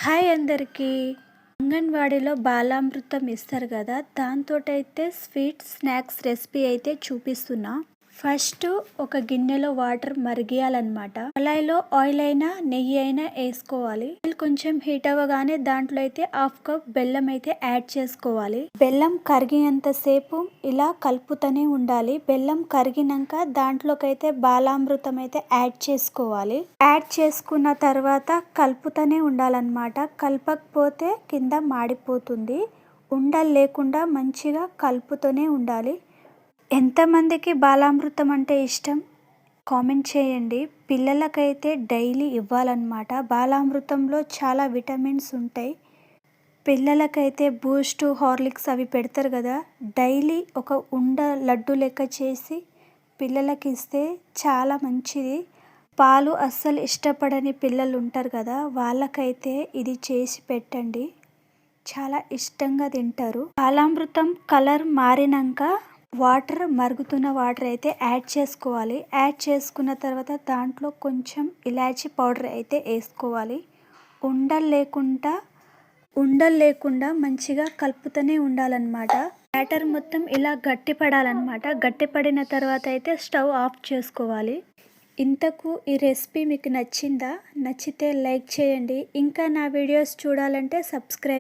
Hi అందరికీ. అంగన్వాడీలో బాలామృతం ఇస్తారు కదా, దాంతోటైతే స్వీట్ స్నాక్స్ రెసిపీ అయితే చూపిస్తున్నా. ఫస్ట్ ఒక గిన్నెలో వాటర్ మరిగియాలన్నమాట. కళాయిలో ఆయిల్ అయినా నెయ్యి అయినా వేసుకోవాలి. ఆయిల్ కొంచెం హీట్ అవ్వగానే దాంట్లో అయితే హాఫ్ కప్ బెల్లం అయితే యాడ్ చేసుకోవాలి. బెల్లం కరిగినంత సేపు ఇలా కలుపుతూనే ఉండాలి. బెల్లం కరిగినాక దాంట్లోకైతే బాలామృతం అయితే యాడ్ చేసుకోవాలి. యాడ్ చేసుకున్న తర్వాత కలుపుతూనే ఉండాలన్నమాట. కలపకపోతే కింద మాడిపోతుంది. ఉండలు లేకుండా మంచిగా కలుపుతూనే ఉండాలి. ఎంతమందికి బాలామృతం అంటే ఇష్టం కామెంట్ చేయండి. పిల్లలకైతే డైలీ ఇవ్వాలన్నమాట. బాలామృతంలో చాలా విటమిన్స్ ఉంటాయి. పిల్లలకైతే బూస్ట్, హార్లిక్స్ అవి పెడతారు కదా, డైలీ ఒక ఉండ లడ్డు లెక్క చేసి పిల్లలకి ఇస్తే చాలా మంచిది. పాలు అస్సలు ఇష్టపడని పిల్లలు ఉంటారు కదా, వాళ్ళకైతే ఇది చేసి పెట్టండి, చాలా ఇష్టంగా తింటారు. బాలామృతం కలర్ మారినాక మరుగుతున్న వాటర్ అయితే యాడ్ చేసుకోవాలి. యాడ్ చేసుకున్న తర్వాత దాంట్లో కొంచెం ఇలాచీ పౌడర్ అయితే వేసుకోవాలి. ఉండలు లేకుండా మంచిగా కలుపుతూనే ఉండాలన్నమాట. బ్యాటర్ మొత్తం ఇలా గట్టిపడాలన్నమాట. గట్టిపడిన తర్వాత అయితే స్టవ్ ఆఫ్ చేసుకోవాలి. ఇంతకు ఈ రెసిపీ మీకు నచ్చిందా? నచ్చితే లైక్ చేయండి. ఇంకా నా వీడియోస్ చూడాలంటే సబ్స్క్రైబ్